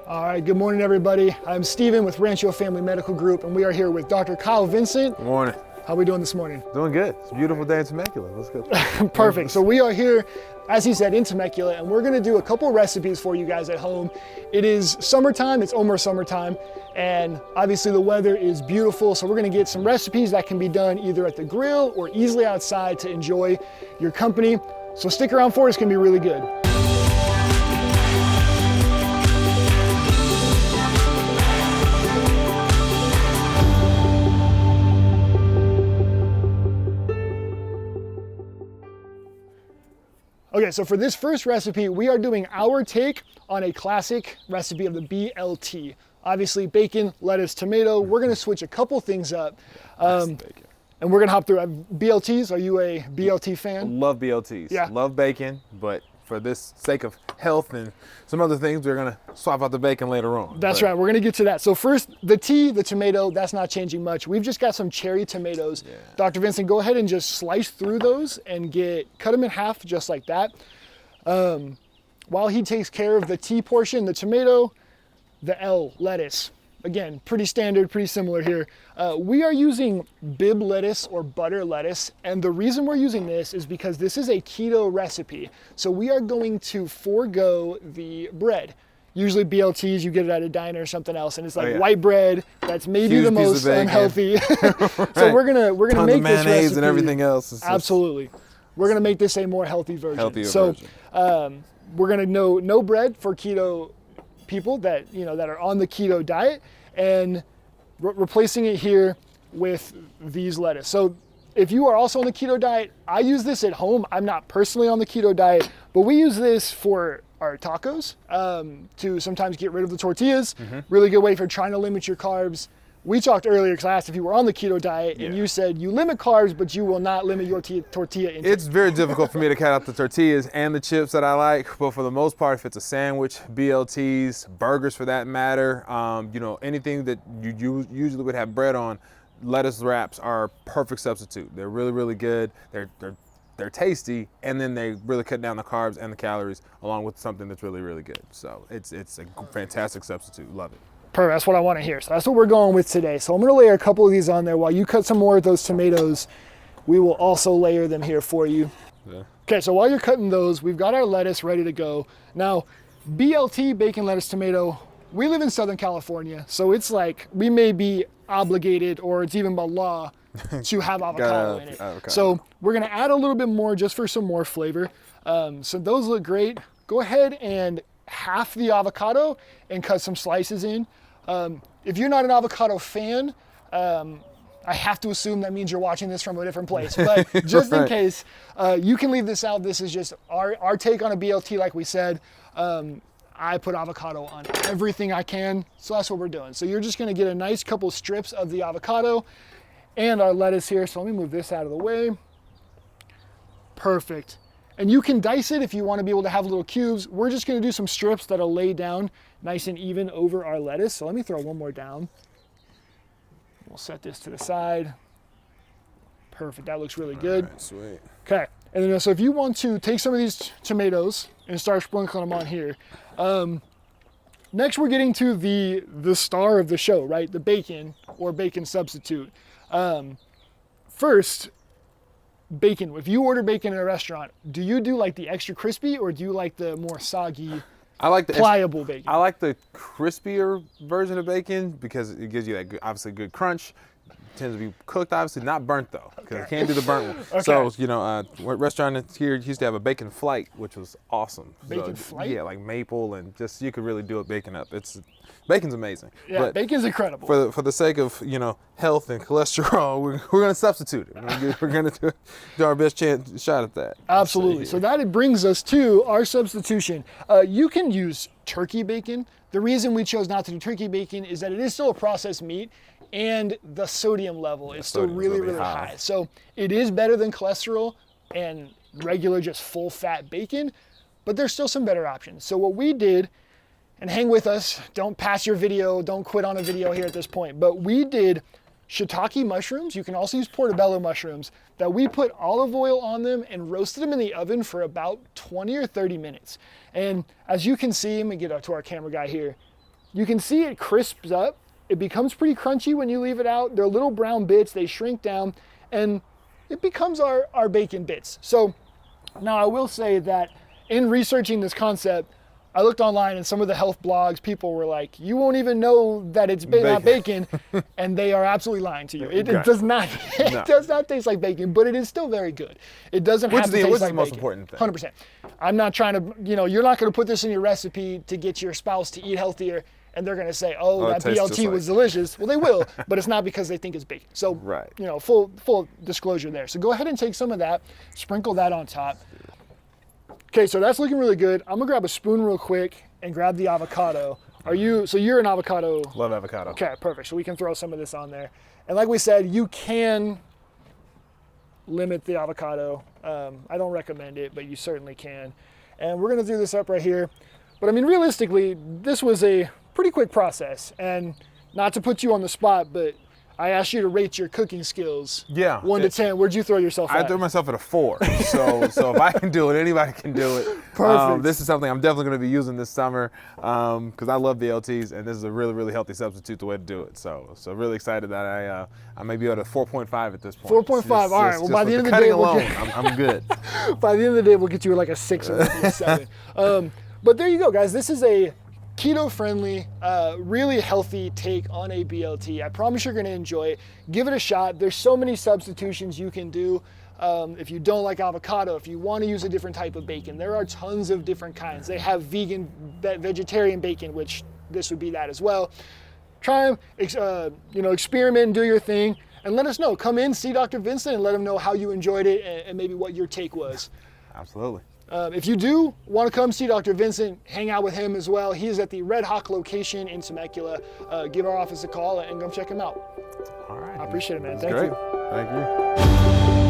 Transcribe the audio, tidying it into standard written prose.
All right, good morning, everybody. I'm Steven with Rancho Family Medical Group, and we are here with Dr. Kyle Vincent. Good morning. How are we doing this morning? Doing good. It's a beautiful day in Temecula. Let's go. Perfect. So we are here, as he said, in Temecula, and we're gonna do a couple recipes for you guys at home. It is summertime, it's almost summertime, and obviously the weather is beautiful, so we're gonna get some recipes that can be done either at the grill or easily outside to enjoy your company. So stick around for it, it's gonna be really good. Okay, so for this first recipe, we are doing our take on a classic recipe of the BLT. Obviously, bacon, lettuce, tomato. We're gonna switch a couple things up. And we're gonna hop through BLTs. Are you a BLT fan? Love BLTs. Yeah. Love bacon, but for this sake of health and some other things, we're gonna swap out the bacon later on. That's right, we're gonna get to that. So first, the tomato, that's not changing much. We've just got some cherry tomatoes. Yeah. Dr. Vincent, go ahead and just slice through those and cut them in half just like that. While he takes care of the T portion, the tomato, the L, lettuce. Again, pretty standard, pretty similar here. We are using bib lettuce or butter lettuce, and the reason we're using this is because this is a keto recipe. So we are going to forego the bread. Usually BLTs, you get it at a diner or something else, and it's like white bread. That's maybe Huge the piece most of bacon. unhealthy. Right. So we're gonna Tons make of this mayonnaise recipe and everything else. Absolutely. We're gonna make this a more healthy version. Healthier so version. we're gonna no bread for keto people that that are on the keto diet, and replacing it here with these lettuce. So if you are also on the keto diet, I use this at home. I'm not personally on the keto diet, but we use this for our tacos to sometimes get rid of the tortillas. Really good way if you're trying to limit your carbs. We talked earlier, because I asked if you were on the keto diet, and you said you limit carbs, but you will not limit your tortilla intake. It's very difficult for me to cut out the tortillas and the chips that I like, but for the most part, if it's a sandwich, BLTs, burgers for that matter, anything that you usually would have bread on, lettuce wraps are a perfect substitute. They're really, really good. They're tasty, and then they really cut down the carbs and the calories along with something that's really, really good. So it's a fantastic substitute. Love it. Perfect, that's what I want to hear. So that's what we're going with today. So I'm gonna layer a couple of these on there. While you cut some more of those tomatoes, we will also layer them here for you. Yeah. Okay, so while you're cutting those, we've got our lettuce ready to go. Now, BLT, bacon, lettuce, tomato, we live in Southern California, so it's like we may be obligated, or it's even by law, to have avocado in it. So we're gonna add a little bit more just for some more flavor. So those look great. Go ahead and half the avocado and cut some slices in. If you're not an avocado fan, I have to assume that means you're watching this from a different place, but just in case, you can leave this out. This is just our take on a BLT, like we said. I put avocado on everything I can, so that's what we're doing. So you're just gonna get a nice couple strips of the avocado and our lettuce here. So let me move this out of the way. Perfect. And you can dice it if you want to be able to have little cubes. We're just going to do some strips that'll lay down nice and even over our lettuce. So let me throw one more down. We'll set this to the side. Perfect, that looks really good. All right, sweet. Okay, and then so if you want to take some of these tomatoes and start sprinkling them on here. Next we're getting to the star of the show, right? The bacon or bacon substitute. First, bacon. If you order bacon in a restaurant, do you do like the extra crispy, or do you like the more soggy, pliable bacon? I like the crispier version of bacon because it gives you that good, obviously good crunch. It tends to be cooked, obviously not burnt though, because you can't do the burnt one. So restaurant here used to have a bacon flight, which was awesome. Bacon flight? Yeah, like maple, and just you could really do a bacon up. Bacon's amazing. Yeah, but bacon's incredible. For the sake of health and cholesterol, we're going to substitute it. We're going to do our best shot at that. Absolutely. So that brings us to our substitution. You can use turkey bacon. The reason we chose not to do turkey bacon is that it is still a processed meat, and the sodium level is still really, really high. So it is better than cholesterol and regular just full fat bacon, but there's still some better options. So what we did, and hang with us, don't pass your video, don't quit on a video here at this point, but we did shiitake mushrooms. You can also use portobello mushrooms that we put olive oil on them and roasted them in the oven for about 20 or 30 minutes. And as you can see, let me get up to our camera guy here. you can see it crisps up. It becomes pretty crunchy when you leave it out. They're little brown bits, they shrink down, and it becomes our bacon bits. So now I will say that in researching this concept, I looked online and some of the health blogs, people were like, you won't even know that it's not bacon, and they are absolutely lying to you. It does not does not taste like bacon, but it is still very good. It doesn't have to taste like bacon. Which is the most important thing. 100%. I'm not trying to, you're not going to put this in your recipe to get your spouse to eat healthier, and they're going to say, oh, that BLT was delicious. Well, they will, but it's not because they think it's bacon. So, full disclosure there. So go ahead and take some of that, sprinkle that on top. Okay, so that's looking really good. I'm gonna grab a spoon real quick and grab the avocado. So you're an avocado? Love avocado. Okay, perfect. So we can throw some of this on there. And like we said, you can limit the avocado. I don't recommend it, but you certainly can. And we're gonna do this up right here. But I mean, realistically, this was a pretty quick process. And not to put you on the spot, but I asked you to rate your cooking skills. Yeah. 1 to 10. Where'd you throw yourself at? I threw myself at a 4. So if I can do it, anybody can do it. Perfect. This is something I'm definitely going to be using this summer because I love BLTs, and this is a really, really healthy substitute, the way to do it. So really excited that I may be at a 4.5 at this point. 4.5. All right. Well, by the end of the day, I'm good. By the end of the day, we'll get you like a 6 or a 7. But there you go, guys. This is a keto-friendly, really healthy take on a BLT. I promise you're going to enjoy it. Give it a shot. There's so many substitutions you can do. If you don't like avocado, if you want to use a different type of bacon, there are tons of different kinds. They have vegan, vegetarian bacon, which this would be that as well. Try them, experiment and do your thing, and let us know. Come in, see Dr. Vincent, and let him know how you enjoyed it and maybe what your take was. Absolutely. If you do want to come see Dr. Vincent, hang out with him as well. He is at the Red Hawk location in Temecula. Give our office a call and come check him out. All right. I appreciate it, man. Thank you. Thank you.